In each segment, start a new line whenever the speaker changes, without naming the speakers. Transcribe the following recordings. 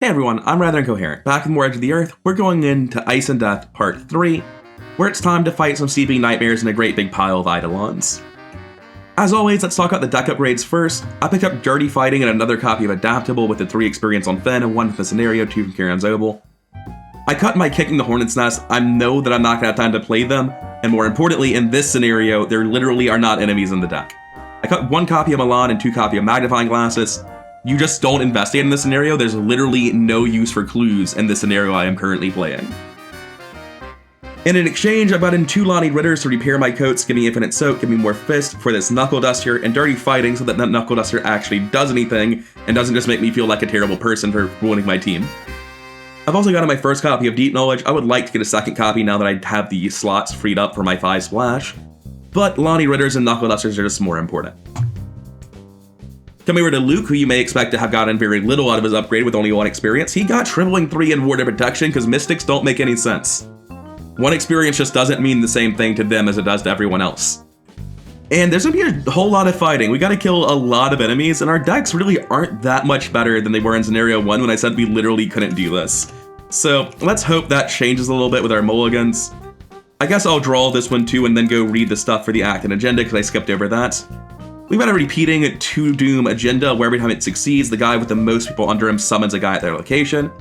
Hey everyone, I'm Rather Incoherent, back with more Edge of the Earth. We're going into Ice and Death Part 3, where it's time to fight some sleeping nightmares in a great big pile of Eidolons. As always, let's talk about the deck upgrades first. I picked up Dirty Fighting and another copy of Adaptable with the 3 experience on Fen and 1 from the Scenario, 2 from Kieran's Oval. I cut my Kicking the Hornet's Nest. I know that I'm not going to have time to play them, and more importantly, in this scenario, there literally are not enemies in the deck. I cut 1 copy of Milan and 2 copy of Magnifying Glasses. You just don't investigate in this scenario. There's literally no use for clues in the scenario I am currently playing. And in exchange, I bought in 2 Lonnie Ritters to repair my coats, give me Infinite Soak, give me more Fist for this Knuckle Duster, and Dirty Fighting so that that Knuckle Duster actually does anything and doesn't just make me feel like a terrible person for ruining my team. I've also gotten my first copy of Deep Knowledge. I would like to get a second copy now that I have the slots freed up for my 5 Splash, but Lonnie Ritters and Knuckle Dusters are just more important. Coming over to Luke, who you may expect to have gotten very little out of his upgrade with only 1 experience, he got Shriveling 3 and Ward of Protection because Mystics don't make any sense. 1 experience just doesn't mean the same thing to them as it does to everyone else. And there's gonna be a whole lot of fighting. We gotta kill a lot of enemies, and our decks really aren't that much better than they were in Scenario 1 when I said we literally couldn't do this. So let's hope that changes a little bit with our mulligans. I guess I'll draw this one too and then go read the stuff for the act and agenda because I skipped over that. We've got a repeating 2 Doom agenda where every time it succeeds, the guy with the most people under him summons a guy at their location.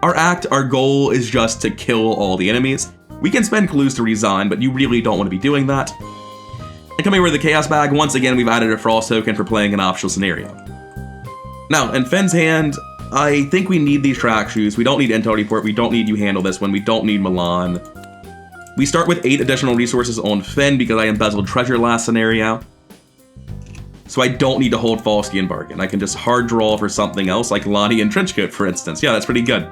Our act, our goal is just to kill all the enemies. We can spend clues to resign, but you really don't want to be doing that. And coming over to the Chaos Bag, once again we've added a Frost token for playing an optional scenario. Now, in Fen's hand, I think we need these track shoes. We don't need Intel Report, we don't need You Handle This One, we don't need Milan. We start with 8 additional resources on Fen because I embezzled treasure last scenario. So I don't need to hold Falskian Bargain. I can just hard draw for something else, like Lonnie and Trenchcoat, for instance. Yeah, that's pretty good.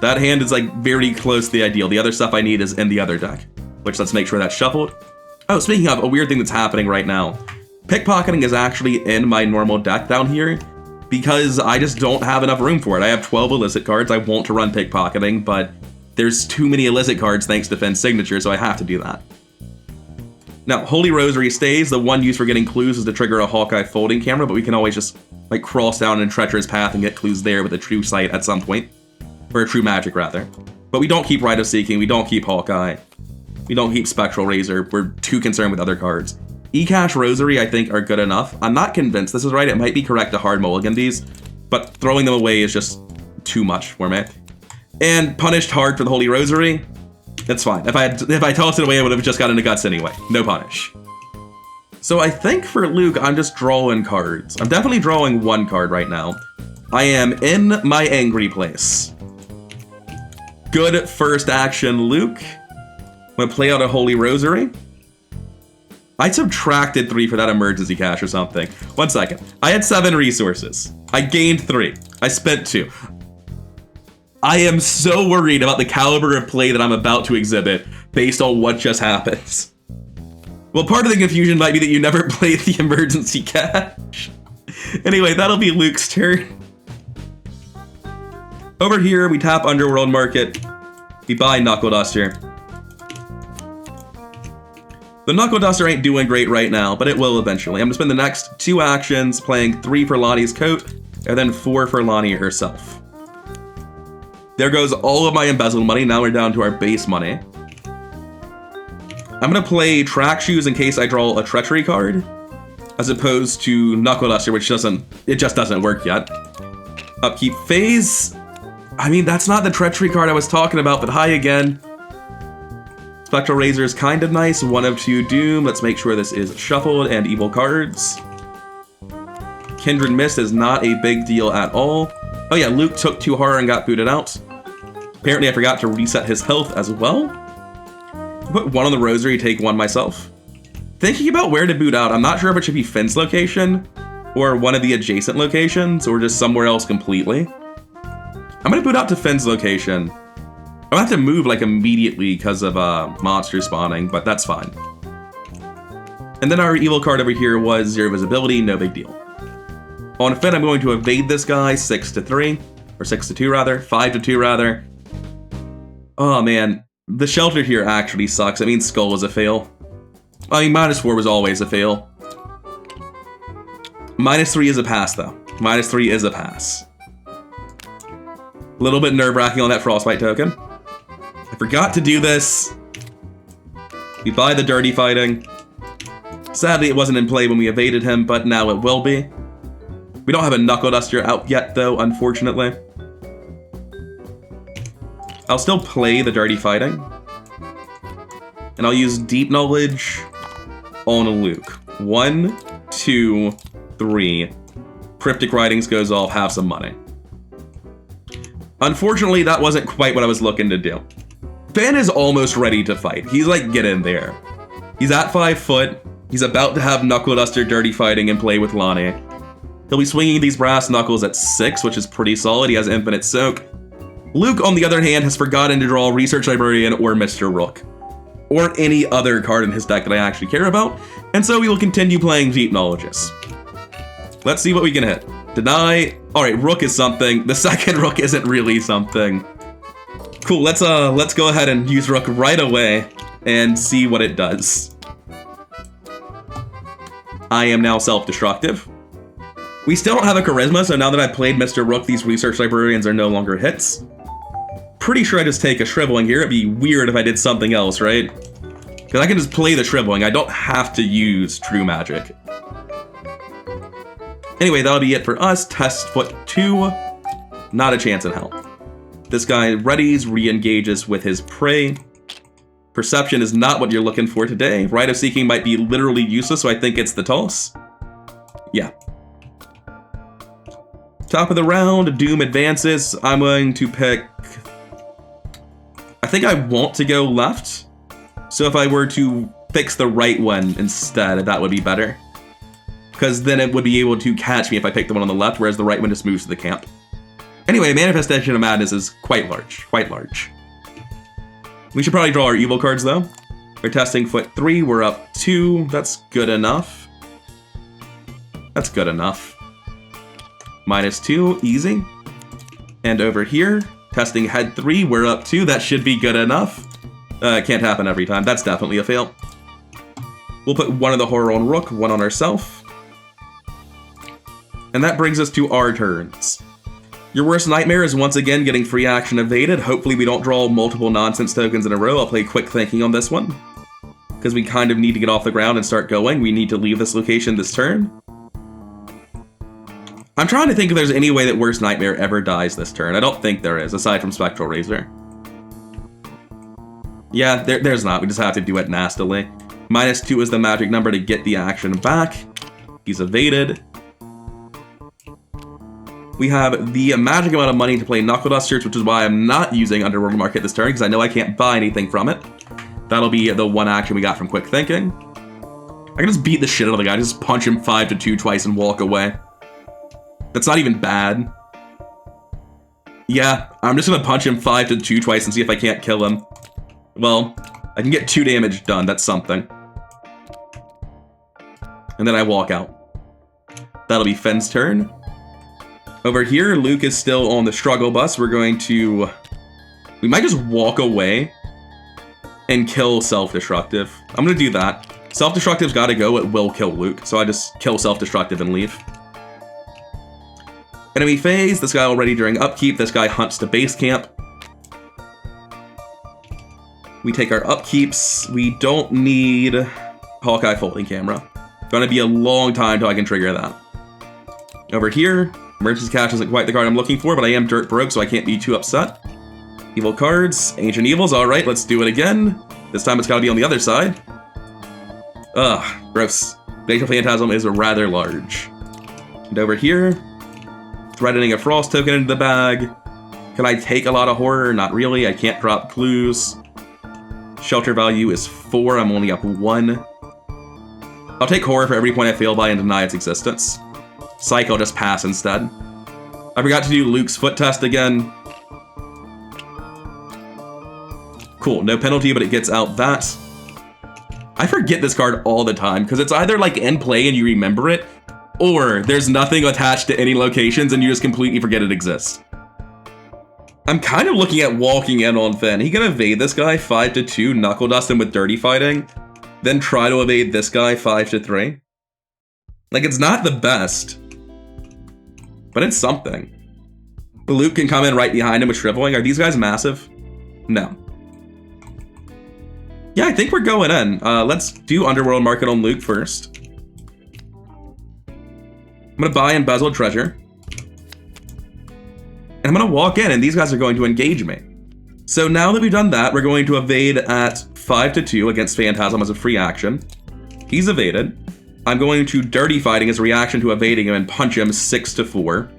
That hand is like very close to the ideal. The other stuff I need is in the other deck, which let's make sure that's shuffled. Oh, speaking of, a weird thing that's happening right now. Pickpocketing is actually in my normal deck down here because I just don't have enough room for it. I have 12 illicit cards. I want to run pickpocketing, but there's too many illicit cards thanks to Fenn's signature, so I have to do that. Now, Holy Rosary stays. The one use for getting clues is to trigger a Hawkeye folding camera, but we can always just like cross down in Treacherous Path and get clues there with a True Sight at some point. Or a True Magic, rather. But we don't keep Rite of Seeking, we don't keep Hawkeye. We don't keep Spectral Razor, we're too concerned with other cards. E-Cash Rosary, I think, are good enough. I'm not convinced this is right, it might be correct to hard mulligan these, but throwing them away is just too much for me. And punished hard for the Holy Rosary. That's fine. If I tossed it away, I would have just gotten the guts anyway. No punish. So I think for Luke, I'm just drawing cards. I'm definitely drawing 1 card right now. I am in my angry place. Good first action, Luke. I'm gonna play out a Holy Rosary. I subtracted 3 for that emergency cash or something. 1 second. I had 7 resources. I gained 3. I spent 2. I am so worried about the caliber of play that I'm about to exhibit based on what just happened. Well, part of the confusion might be that you never played the emergency cash. Anyway, that'll be Luke's turn. Over here, we tap Underworld Market. We buy Knuckle Duster. The Knuckle Duster ain't doing great right now, but it will eventually. I'm gonna spend the next 2 actions playing 3 for Lonnie's coat, and then 4 for Lonnie herself. There goes all of my embezzled money. Now we're down to our base money. I'm gonna play Track Shoes in case I draw a Treachery card, as opposed to Knuckle Duster, which just doesn't work yet. Upkeep Phase. I mean, that's not the Treachery card I was talking about, but hi again. Spectral Razor is kind of nice. 1 of 2 Doom. Let's make sure this is shuffled and evil cards. Kindred Mist is not a big deal at all. Oh yeah, Luke took 2 horror and got booted out. Apparently I forgot to reset his health as well. Put 1 on the Rosary, take 1 myself. Thinking about where to boot out, I'm not sure if it should be Finn's location, or one of the adjacent locations, or just somewhere else completely. I'm gonna boot out to Finn's location. I'll have to move like immediately because of monster spawning, but that's fine. And then our evil card over here was 0 visibility, no big deal. On Finn, I'm going to evade this guy 6-3, or 6-2 rather, 5-2 rather. Oh man, the shelter here actually sucks. It means Skull is a fail. I mean, -4 was always a fail. -3 is a pass though. -3 is a pass. little bit nerve-wracking on that Frostbite token. I forgot to do this. We buy the Dirty Fighting. Sadly, it wasn't in play when we evaded him, but now it will be. We don't have a Knuckle Duster out yet, though, unfortunately. I'll still play the Dirty Fighting. And I'll use Deep Knowledge on Luke. 1, 2, 3. Cryptic Writings goes off, have some money. Unfortunately, that wasn't quite what I was looking to do. Finn is almost ready to fight. He's like, get in there. He's at 5 foot. He's about to have Knuckle Duster Dirty Fighting and play with Lonnie. He'll be swinging these brass knuckles at 6, which is pretty solid. He has Infinite Soak. Luke, on the other hand, has forgotten to draw Research Librarian or Mr. Rook, or any other card in his deck that I actually care about, and so we will continue playing Deep Knowledges. Let's see what we can hit. Deny. Alright, Rook is something. The second Rook isn't really something. Cool, let's go ahead and use Rook right away and see what it does. I am now self-destructive. We still don't have a Charisma, so now that I've played Mr. Rook, these Research Librarians are no longer hits. Pretty sure I just take a Shriveling here. It'd be weird if I did something else, right? Because I can just play the Shriveling. I don't have to use True Magic. Anyway, that'll be it for us. Test foot 2. Not a chance in hell. This guy readies, re-engages with his prey. Perception is not what you're looking for today. Rite of Seeking might be literally useless, so I think it's the toss. Yeah. Top of the round, Doom advances. I'm going to pick... I think I want to go left. So if I were to fix the right one instead, that would be better. Because then it would be able to catch me if I pick the one on the left, whereas the right one just moves to the camp. Anyway, Manifestation of Madness is quite large. Quite large. We should probably draw our evil cards, though. We're testing foot 3. We're up 2. That's good enough. That's good enough. -2, easy. And over here, testing head 3, we're up 2. That should be good enough. Can't happen every time. That's definitely a fail. We'll put one of the horror on Rook, one on ourself. And that brings us to our turns. Your worst nightmare is once again getting free action evaded. Hopefully we don't draw multiple nonsense tokens in a row. I'll play Quick Thinking on this one, because we kind of need to get off the ground and start going. We need to leave this location this turn. I'm trying to think if there's any way that Worst Nightmare ever dies this turn. I don't think there is, aside from Spectral Razor. Yeah, there's not. We just have to do it nastily. -2 is the magic number to get the action back. He's evaded. We have the magic amount of money to play Knuckle Dusters, which is why I'm not using Underworld Market this turn, because I know I can't buy anything from it. That'll be the one action we got from Quick Thinking. I can just beat the shit out of the guy, just punch him 5-2 twice and walk away. That's not even bad. Yeah, I'm just gonna punch him 5-2 twice and see if I can't kill him. Well, I can get 2 damage done, that's something. And then I walk out. That'll be Finn's turn. Over here, Luke is still on the struggle bus. We're going to... We might just walk away and kill Self-Destructive. I'm gonna do that. Self-Destructive's gotta go, it will kill Luke, so I just kill Self-Destructive and leave. Enemy phase, this guy already during upkeep, this guy hunts to base camp. We take our upkeeps, we don't need Hawkeye Folding Camera. Gonna be a long time till I can trigger that. Over here, Merchant's Cash isn't quite the card I'm looking for, but I am dirt broke, so I can't be too upset. Evil cards, Ancient Evils, alright, let's do it again. This time it's gotta be on the other side. Ugh, gross. Glacial Phantasm is rather large. And over here, threatening a Frost token into the bag. Can I take a lot of horror? Not really, I can't drop clues. Shelter value is 4, I'm only up 1. I'll take horror for every point I fail by and deny its existence. Psych, I'll just pass instead. I forgot to do Luke's foot test again. Cool, no penalty, but it gets out that. I forget this card all the time, because it's either like in play and you remember it, or there's nothing attached to any locations and you just completely forget it exists. I'm kind of looking at walking in on Finn. He can evade this guy 5-2, Knuckle Dust him with Dirty Fighting, then try to evade this guy 5-3. Like, it's not the best, but it's something. Luke can come in right behind him with shriveling. Are these guys massive? No. Yeah, I think we're going in. Let's do Underworld Market on Luke first. I'm gonna buy embezzled treasure. And I'm gonna walk in, and these guys are going to engage me. So now that we've done that, we're going to evade at 5-2 against Phantasm as a free action. He's evaded. I'm going to Dirty Fighting as a reaction to evading him and punch him 6-4.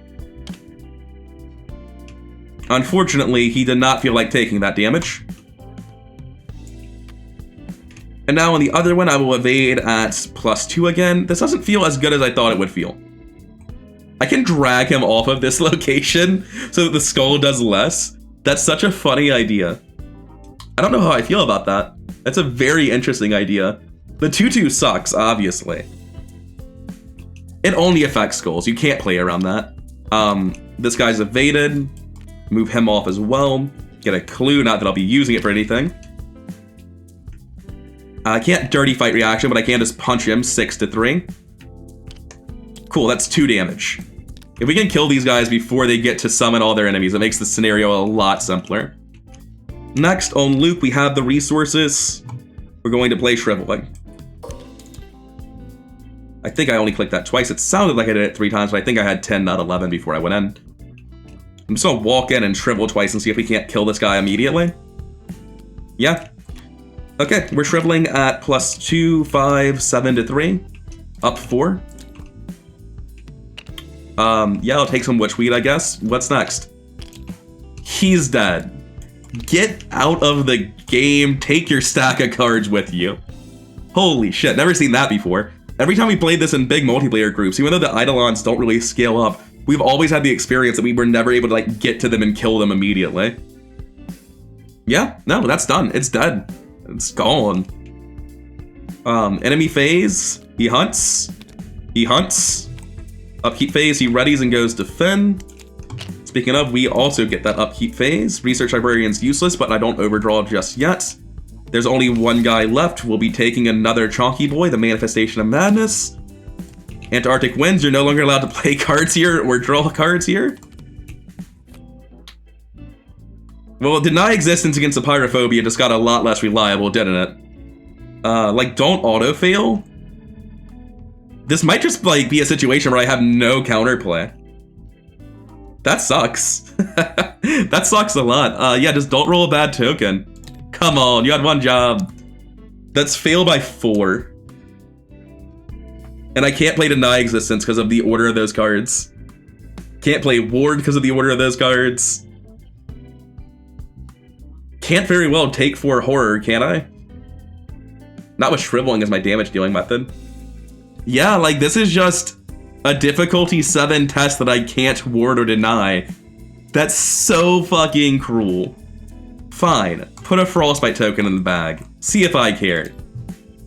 Unfortunately, he did not feel like taking that damage. And now on the other one, I will evade at +2 again. This doesn't feel as good as I thought it would feel. I can drag him off of this location so that the skull does less. That's such a funny idea. I don't know how I feel about that. That's a very interesting idea. The 2-2 sucks, obviously. It only affects skulls. You can't play around that. This guy's evaded. Move him off as well. Get a clue, not that I'll be using it for anything. I can't Dirty Fight reaction, but I can just punch him 6-3. Cool, that's 2 damage. If we can kill these guys before they get to summon all their enemies, it makes the scenario a lot simpler. Next, on Luke, we have the resources. We're going to play Shriveling. I think I only clicked that twice. It sounded like I did it 3 times, but I think I had 10, not 11 before I went in. I'm just gonna walk in and shrivel twice and see if we can't kill this guy immediately. Yeah. Okay, we're shriveling at +2, 5, 7-3. Up 4. Yeah, I'll take some witchweed, I guess. What's next? He's dead. Get out of the game. Take your stack of cards with you. Holy shit, never seen that before. Every time we played this in big multiplayer groups, even though the Eidolons don't really scale up, we've always had the experience that we were never able to like get to them and kill them immediately. Yeah, no, that's done. It's dead. It's gone. Enemy phase. He hunts. He hunts. Upkeep phase, he readies and goes to Finn. Speaking of, we also get that upkeep phase. Research Librarian's useless, but I don't overdraw just yet. There's only one guy left. We'll be taking another Chonky Boy, the Manifestation of Madness. Antarctic Winds, you're no longer allowed to play cards here or draw cards here. Well, Deny Existence against the Pyrophobia just got a lot less reliable, didn't it? Like, don't auto-fail? This might just, like, be a situation where I have no counterplay. That sucks. That sucks a lot. Yeah, just don't roll a bad token. Come on, you had one job. That's fail by 4. And I can't play Deny Existence because of the order of those cards. Can't play Ward because of the order of those cards. Can't very well take 4 Horror, can I? Not with Shriveling as my damage dealing method. Yeah, like this is just a difficulty 7 test that I can't ward or deny. That's so fucking cruel. Fine, put a Frostbite token in the bag. See if I care.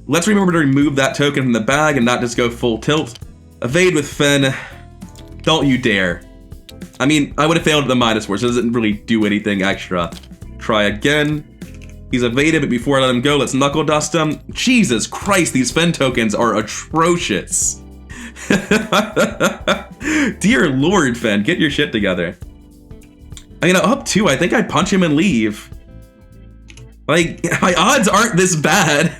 Let's remember to remove that token from the bag and not just go full tilt. Evade with Finn. Don't you dare. I mean, I would have failed at the -4, so it doesn't really do anything extra. Try again. He's evaded, but before I let him go, let's Knuckle Dust him. Jesus Christ, these Finn tokens are atrocious. Dear Lord, Finn, get your shit together. I mean, up 2, I think I punch him and leave. Like, my odds aren't this bad.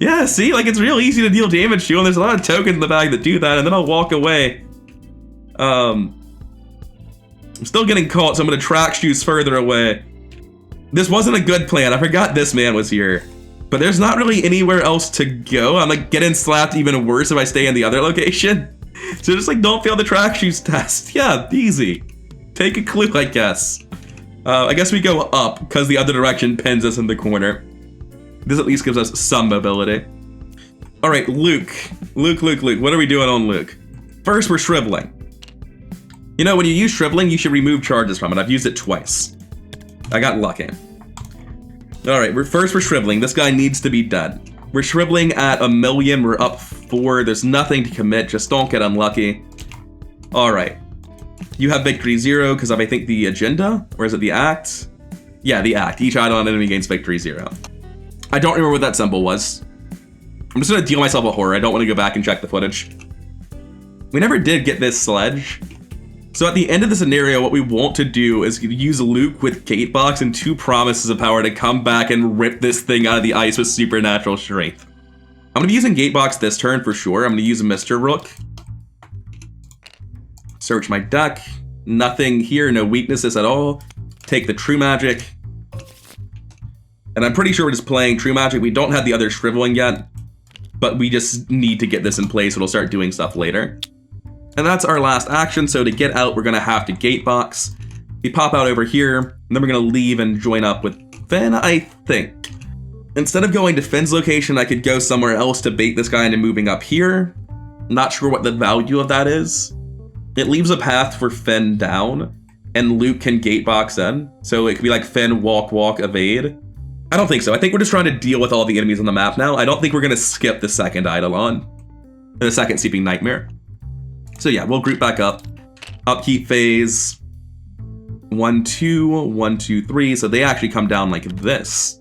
Yeah, see, like it's real easy to deal damage to, and there's a lot of tokens in the bag that do that, and then I'll walk away. I'm still getting caught, so I'm gonna track shoes further away. This wasn't a good plan. I forgot this man was here. But there's not really anywhere else to go. I'm like getting slapped even worse if I stay in the other location. So just like don't fail the track shoes test. Yeah, easy. Take a clue, I guess. I guess we go up because the other direction pins us in the corner. This at least gives us some mobility. All right, Luke. Luke. What are we doing on Luke? First, we're shriveling. You know, when you use shriveling, you should remove charges from it. I've used it twice. I got lucky. All right, we're shriveling. This guy needs to be dead. We're shriveling at 1,000,000. We're up 4. There's nothing to commit. Just don't get unlucky. All right. You have victory 0 because of, I think, the agenda? Or is it the act? Yeah, the act. Each Eidolon enemy gains victory 0. I don't remember what that symbol was. I'm just going to deal myself a horror. I don't want to go back and check the footage. We never did get this sledge. So at the end of the scenario, what we want to do is use Luke with Gatebox and 2 Promises of Power to come back and rip this thing out of the ice with supernatural strength. I'm going to be using Gatebox this turn for sure. I'm going to use Mr. Rook. Search my deck. Nothing here, no weaknesses at all. Take the True Magic. And I'm pretty sure we're just playing True Magic. We don't have the other Shriveling yet, but we just need to get this in place so it'll start doing stuff later. And that's our last action, so to get out, we're going to have to Gatebox. We pop out over here, and then we're going to leave and join up with Finn, I think. Instead of going to Finn's location, I could go somewhere else to bait this guy into moving up here. Not sure what the value of that is. It leaves a path for Finn down, and Luke can Gatebox in. So it could be like Finn, walk, walk, evade. I don't think so. I think we're just trying to deal with all the enemies on the map now. I don't think we're going to skip the second Eidolon. The second Sleeping Nightmare. So yeah, we'll group back up. Upkeep phase. 1, 2, 1, 2, 3. So they actually come down like this.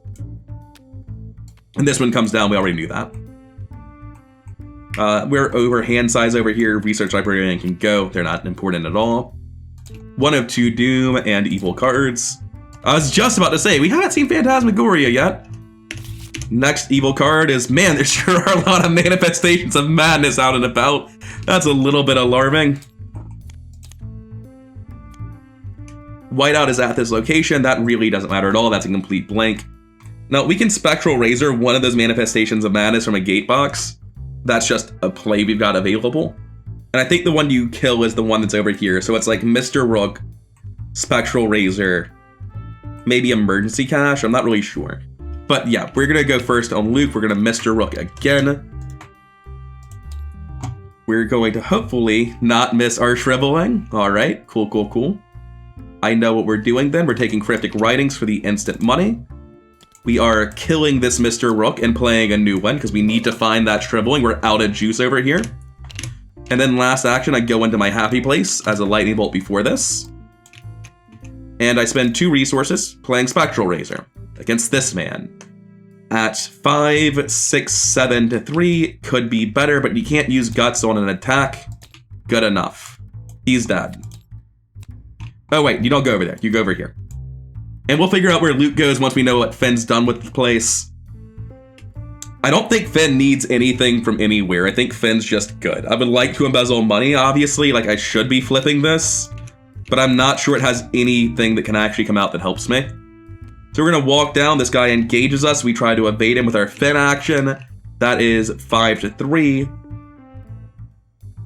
And this one comes down, we already knew that. We're over hand size over here. Research Librarian can go. They're not important at all. 1 of 2 Doom and Evil cards. I was just about to say, we haven't seen Phantasmagoria yet. Next evil card is, man, there sure are a lot of manifestations of madness out and about. That's a little bit alarming. Whiteout is at this location. That really doesn't matter at all. That's a complete blank. Now, we can Spectral Razor one of those manifestations of madness from a Gatebox. That's just a play we've got available. And I think the one you kill is the one that's over here. So it's like Mr. Rook, Spectral Razor, maybe Emergency Cash. I'm not really sure. But yeah, we're going to go first on Luke. We're going to Mr. Rook again. We're going to hopefully not miss our Shriveling. All right, cool, cool, cool. I know what we're doing then. We're taking Cryptic Writings for the instant money. We are killing this Mr. Rook and playing a new one because we need to find that Shriveling. We're out of juice over here. And then last action, I go into my happy place as a Lightning Bolt before this. And I spend 2 resources playing Spectral Razor against this man. At 5, 6, 7 to 3, could be better, but you can't use Guts on an attack. Good enough. He's dead. Oh wait, you don't go over there, you go over here. And we'll figure out where Luke goes once we know what Finn's done with the place. I don't think Finn needs anything from anywhere. I think Finn's just good. I would like to embezzle money, obviously, like I should be flipping this, but I'm not sure it has anything that can actually come out that helps me. So we're gonna walk down, this guy engages us, we try to evade him with our Finn action. That is 5 to 3.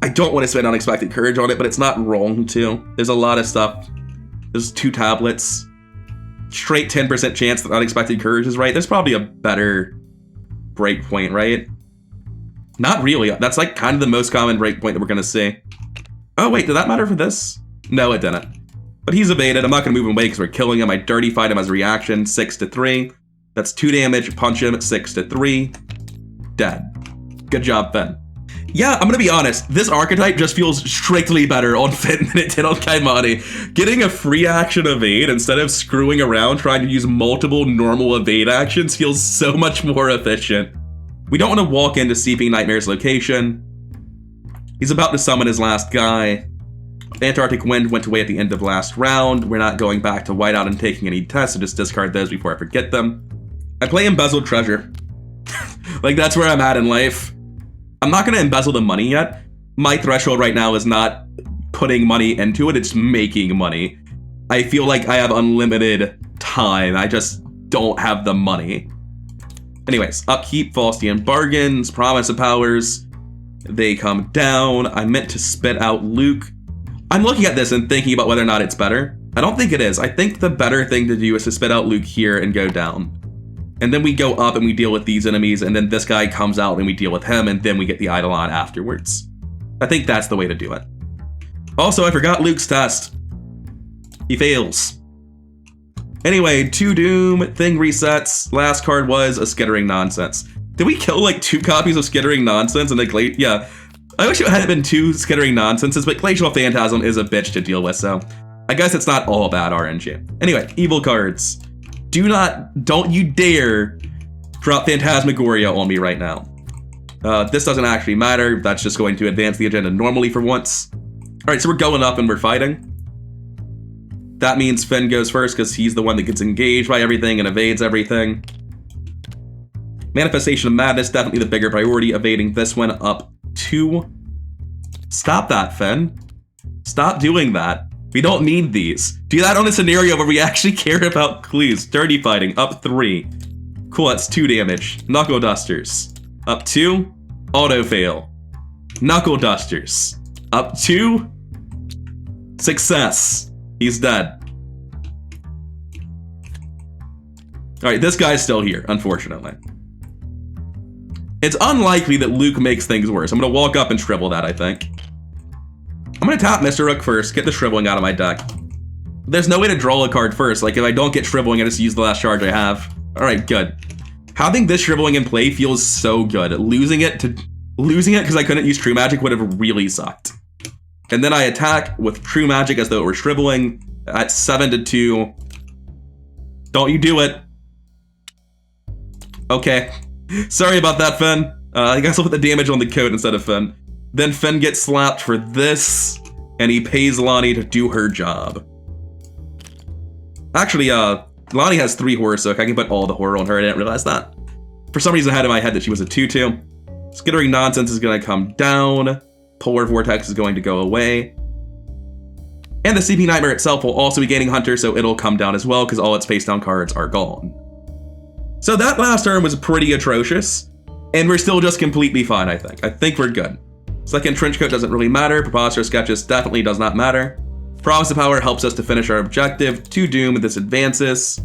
I don't want to spend Unexpected Courage on it, but it's not wrong to. There's a lot of stuff. There's 2 tablets. Straight 10% chance that Unexpected Courage is right. There's probably a better breakpoint, right? Not really. That's like kind of the most common breakpoint that we're gonna see. Oh wait, did that matter for this? No, it didn't. But he's evaded. I'm not gonna move him away because we're killing him. I dirty fight him as a reaction. 6 to 3. That's 2 damage. Punch him. 6 to 3. Dead. Good job, Finn. Yeah, I'm gonna be honest. This archetype just feels strictly better on Finn than it did on Kaimani. Getting a free action evade instead of screwing around trying to use multiple normal evade actions feels so much more efficient. We don't want to walk into Sleeping Nightmare's location. He's about to summon his last guy. Antarctic Wind went away at the end of last round. We're not going back to Whiteout and taking any tests, so just discard those before I forget them. I play Embezzled Treasure. Like, that's where I'm at in life. I'm not going to embezzle the money yet. My threshold right now is not putting money into it, it's making money. I feel like I have unlimited time. I just don't have the money. Anyways, Upkeep, Faustian Bargains, Promise of Powers. They come down. I meant to spit out Luke. I'm looking at this and thinking about whether or not it's better. I don't think it is. I think the better thing to do is to spit out Luke here and go down. And then we go up and we deal with these enemies, and then this guy comes out and we deal with him, and then we get the Eidolon afterwards. I think that's the way to do it. Also, I forgot Luke's test. He fails. Anyway, 2 Doom, thing resets. Last card was a Skittering Nonsense. Did we kill like 2 copies of Skittering Nonsense and a yeah. I wish it hadn't been 2 Skittering Nonsenses, but Glacial Phantasm is a bitch to deal with, so I guess it's not all bad RNG. Anyway, evil cards. Don't you dare drop Phantasmagoria on me right now. This doesn't actually matter. That's just going to advance the agenda normally for once. All right, so we're going up and we're fighting. That means Finn goes first because he's the one that gets engaged by everything and evades everything. Manifestation of Madness, definitely the bigger priority, evading this one up 2. Stop that, Finn. Stop doing that. We don't need these. Do that on a scenario where we actually care about clues. Dirty Fighting, up 3. Cool, that's 2 damage. Knuckle Dusters, up 2. Auto Fail. Knuckle Dusters, up 2. Success. He's dead. Alright, this guy's still here, unfortunately. It's unlikely that Luke makes things worse. I'm gonna walk up and shrivel that, I think. I'm gonna tap Mr. Rook first, get the shriveling out of my deck. There's no way to draw a card first. Like, if I don't get shriveling, I just use the last charge I have. Alright, good. Having this shriveling in play feels so good. Losing it because I couldn't use True Magic would have really sucked. And then I attack with True Magic as though it were shriveling at 7-2. Don't you do it. Okay. Sorry about that, Finn. I guess I'll put the damage on the coat instead of Finn. Then Finn gets slapped for this, and he pays Lonnie to do her job. Actually, Lonnie has 3 horror, so I can put all the horror on her. I didn't realize that. For some reason, I had in my head that she was a 2-2. Skittering Nonsense is going to come down. Polar Vortex is going to go away. And the CP Nightmare itself will also be gaining Hunter, so it'll come down as well, because all its face-down cards are gone. So that last turn was pretty atrocious, and we're still just completely fine, I think. I think we're good. Second Trenchcoat doesn't really matter. Preposterous Sketches definitely does not matter. Promise of Power helps us to finish our objective. 2 Doom with this advances.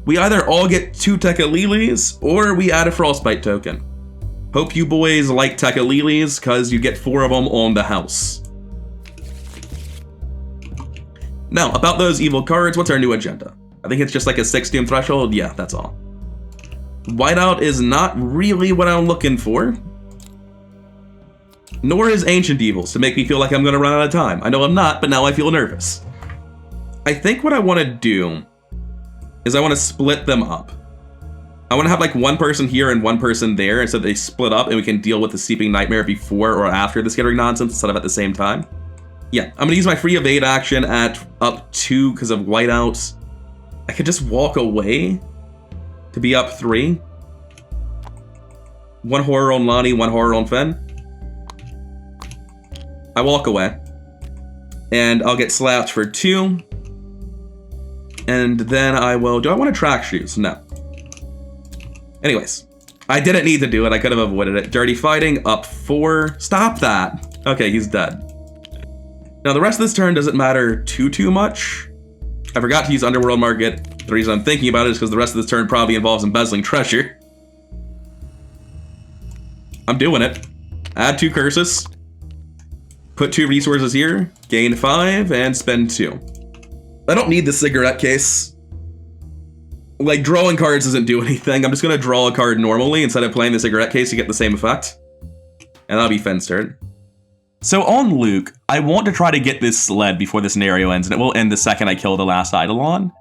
We either all get 2 Tekalilis, or we add a Frostbite token. Hope you boys like Tekalilis, because you get 4 of them on the house. Now, about those evil cards, what's our new agenda? I think it's just like a 6 Doom threshold. Yeah, that's all. Whiteout is not really what I'm looking for. Nor is Ancient Evils, to make me feel like I'm going to run out of time. I know I'm not, but now I feel nervous. I think what I want to do is I want to split them up. I want to have like one person here and one person there, and so they split up and we can deal with the Sleeping Nightmare before or after the Skittering Nonsense instead of at the same time. Yeah, I'm going to use my free evade action at up 2 because of Whiteout. I could just walk away to be up 3. 1 horror on Lonnie, 1 horror on Finn. I walk away, and I'll get slapped for 2. And then I will... Do I want to track shoes? No. Anyways, I didn't need to do it. I could have avoided it. Dirty Fighting, up 4. Stop that. Okay, he's dead. Now, the rest of this turn doesn't matter too much. I forgot to use Underworld Market. The reason I'm thinking about it is because the rest of this turn probably involves embezzling treasure. I'm doing it. Add 2 curses. Put 2 resources here, gain 5, and spend 2. I don't need the cigarette case. Like, drawing cards doesn't do anything. I'm just gonna draw a card normally instead of playing the cigarette case to get the same effect. And that'll be Finn's turn. So on Luke, I want to try to get this sled before the scenario ends, and it will end the second I kill the last Eidolon.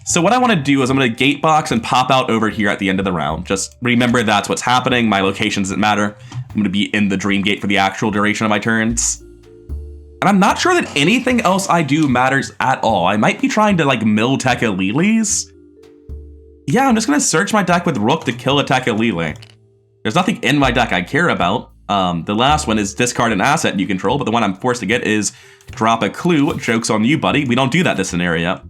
So what I want to do is I'm going to gate box and pop out over here at the end of the round. Just remember that's what's happening. My location doesn't matter. I'm going to be in the Dream Gate for the actual duration of my turns. And I'm not sure that anything else I do matters at all. I might be trying to like mill Tekalilis. Yeah, I'm just going to search my deck with Rook to kill a Tekalili. There's nothing in my deck I care about. The last one is discard an asset you control, but the one I'm forced to get is drop a clue. Joke's on you, buddy. We don't do that this scenario.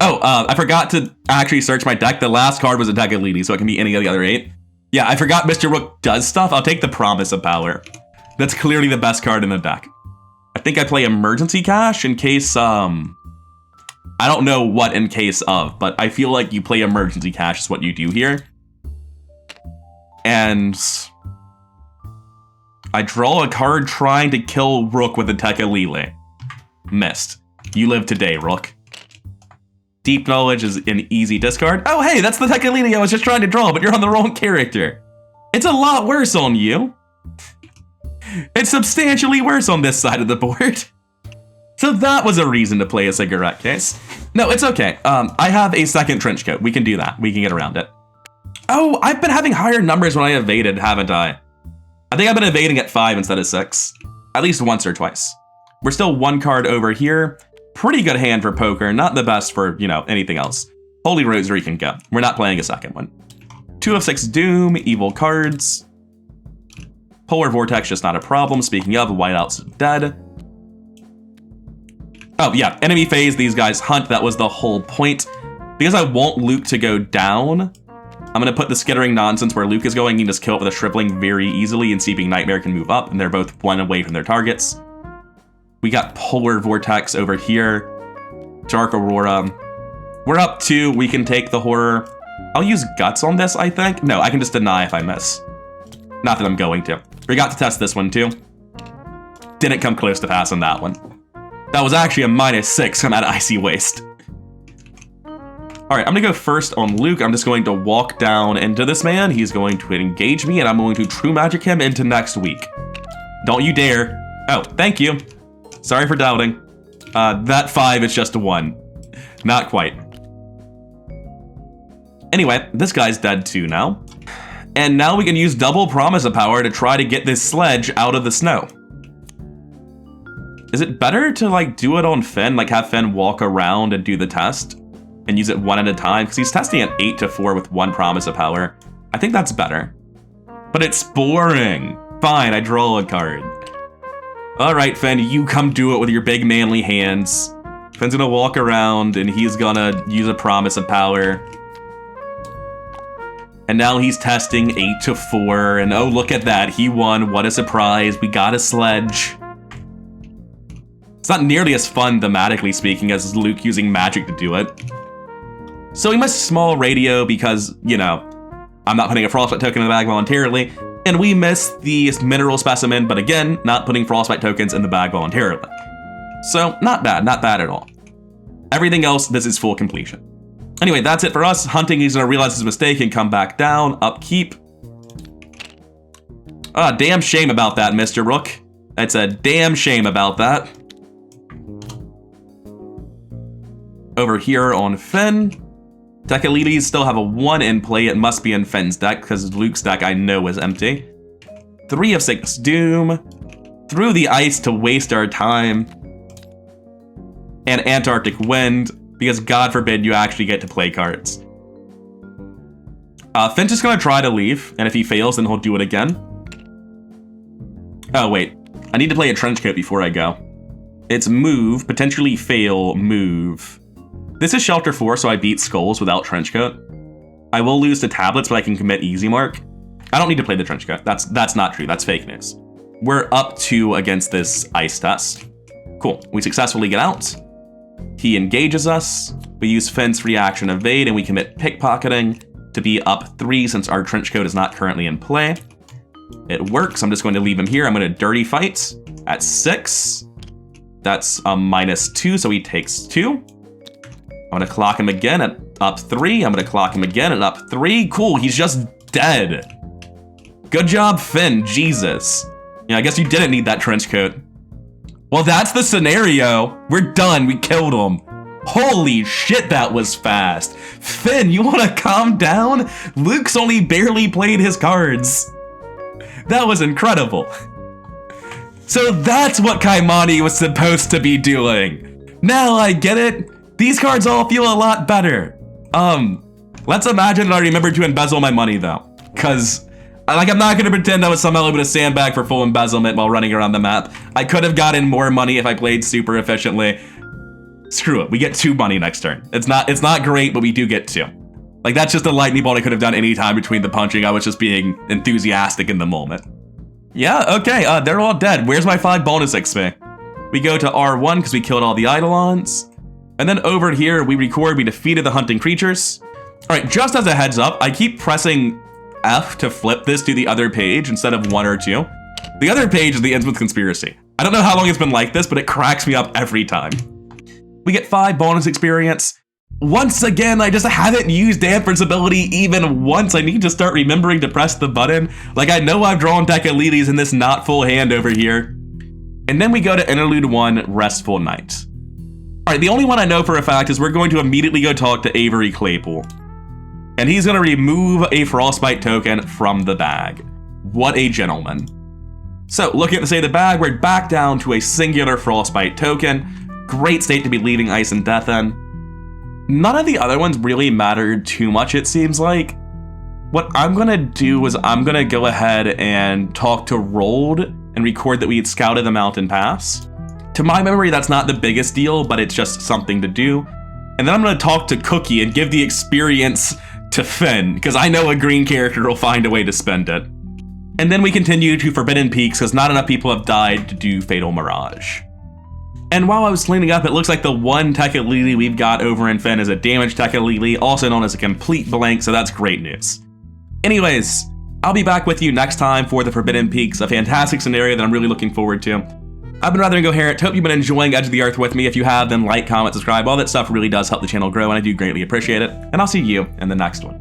Oh, I forgot to actually search my deck. The last card was a Tekalili, so it can be any of the other 8. Yeah, I forgot Mr. Rook does stuff. I'll take the Promise of Power. That's clearly the best card in the deck. I think I play Emergency Cash in case, I don't know what in case of, but I feel like you play Emergency Cash is what you do here. And I draw a card trying to kill Rook with a Tekalili. Missed. You live today, Rook. Deep Knowledge is an easy discard. Oh, hey, that's the Tekalili I was just trying to draw, but you're on the wrong character. It's a lot worse on you. It's substantially worse on this side of the board. So that was a reason to play a cigarette case. No, it's okay. I have a second trench coat. We can do that. We can get around it. Oh, I've been having higher numbers when I evaded, haven't I? I think I've been evading at 5 instead of 6. At least once or twice. We're still 1 card over here. pretty good hand for poker, not the best for, anything else. Holy Rosary can go. We're not playing a second one. 2 of 6 Doom, evil cards. Polar Vortex, just not a problem. Speaking of, Whiteout's dead. Oh, yeah, enemy phase, these guys hunt. That was the whole point. Because I want Luke to go down, I'm going to put the skittering nonsense where Luke is going. You can just kill it with a Stripling very easily, and Seeping Nightmare can move up, and they're both one away from their targets. We got Polar Vortex over here. Dark Aurora. We're up 2. We can take the Horror. I'll use Guts on this, I think. No, I can just deny if I miss. Not that I'm going to. Forgot to test this one, too. Didn't come close to passing that one. That was actually a -6 from that Icy Waste. Alright, I'm going to go first on Luke. I'm just going to walk down into this man. He's going to engage me, and I'm going to True Magic him into next week. Don't you dare. Oh, thank you. Sorry for doubting. That 5 is just a 1. Not quite. Anyway, this guy's dead too now. And now we can use double Promise of Power to try to get this sledge out of the snow. Is it better to, do it on Finn? Have Finn walk around and do the test? And use it one at a time? Because he's testing at 8 to 4 with 1 Promise of Power. I think that's better. But it's boring. Fine, I draw a card. Alright, Finn, you come do it with your big manly hands. Finn's gonna walk around, and he's gonna use a Promise of Power. And now he's testing 8 to 4, and oh, look at that, he won. What a surprise. We got a sledge. It's not nearly as fun, thematically speaking, as Luke using magic to do it. So we missed small radio because, I'm not putting a Frostbite token in the bag voluntarily, and we missed the mineral specimen, but again, not putting Frostbite tokens in the bag voluntarily. So, not bad at all. Everything else, this is full completion. Anyway, that's it for us. Hunting, he's gonna realize his mistake and come back down. Upkeep. Ah, damn shame about that, Mr. Rook. It's a damn shame about that. Over here on Finn, Decalites still have a 1 in play. It must be in Finn's deck, because Luke's deck I know is empty. 3 of 6 Doom. Through the ice to waste our time. And Antarctic Wind, because God forbid you actually get to play cards. Finn's just gonna try to leave, and if he fails, then he'll do it again. Oh, wait. I need to play a Trenchcoat before I go. It's move, potentially fail, move. This is Shelter 4, so I beat Skulls without Trenchcoat. I will lose to Tablets, but I can commit Easy Mark. I don't need to play the Trenchcoat. That's not true. That's fake news. We're up 2 against this ice test. Cool. We successfully get out. He engages us. We use Finn's free action Evade, and we commit Pickpocketing to be up 3 since our Trenchcoat is not currently in play. It works. I'm just going to leave him here. I'm going to Dirty Fight at 6. That's a -2, so he takes 2. I'm going to clock him again at up 3. I'm going to clock him again at up 3. Cool, he's just dead. Good job, Finn. Jesus. Yeah, I guess you didn't need that Trenchcoat. Well, that's the scenario. We're done. We killed him. Holy shit, that was fast. Finn, you want to calm down? Luke's only barely played his cards. That was incredible. So that's what Kaimani was supposed to be doing. Now I get it. These cards all feel a lot better. Let's imagine that I remembered to embezzle my money though. Cause, I'm not gonna pretend I was somehow able to sandbag for full embezzlement while running around the map. I could have gotten more money if I played super efficiently. Screw it, we get 2 money next turn. It's not great, but we do get 2. That's just a lightning bolt I could have done any time between the punching. I was just being enthusiastic in the moment. Yeah, okay, they're all dead. Where's my 5 bonus XP? We go to R1 because we killed all the Eidolons. And then over here, we record we defeated the hunting creatures. All right, just as a heads up, I keep pressing F to flip this to the other page instead of 1 or 2. The other page is the Ends with Conspiracy. I don't know how long it's been like this, but it cracks me up every time. We get 5 bonus experience. Once again, I just haven't used Danford's ability even once. I need to start remembering to press the button. I know I've drawn Decalites in this not full hand over here. And then we go to Interlude 1, Restful Night. All right, the only one I know for a fact is we're going to immediately go talk to Avery Claypool. And he's going to remove a Frostbite token from the bag. What a gentleman. So, looking at the state of the bag, we're back down to a singular Frostbite token. Great state to be leaving Ice and Death in. None of the other ones really mattered too much, it seems like. What I'm gonna do is I'm gonna go ahead and talk to Rold and record that we had scouted the mountain pass. To my memory, that's not the biggest deal, but it's just something to do. And then I'm gonna talk to Cookie and give the experience to Finn, because I know a green character will find a way to spend it. And then we continue to Forbidden Peaks, because not enough people have died to do Fatal Mirage. And while I was cleaning up, it looks like the one Tekka-Lili we've got over in Finn is a damaged Tekka-Lili, also known as a complete blank, so that's great news. Anyways, I'll be back with you next time for the Forbidden Peaks, a fantastic scenario that I'm really looking forward to. I've been rather incoherent. Hope you've been enjoying Edge of the Earth with me. If you have, then like, comment, subscribe. All that stuff really does help the channel grow, and I do greatly appreciate it. And I'll see you in the next one.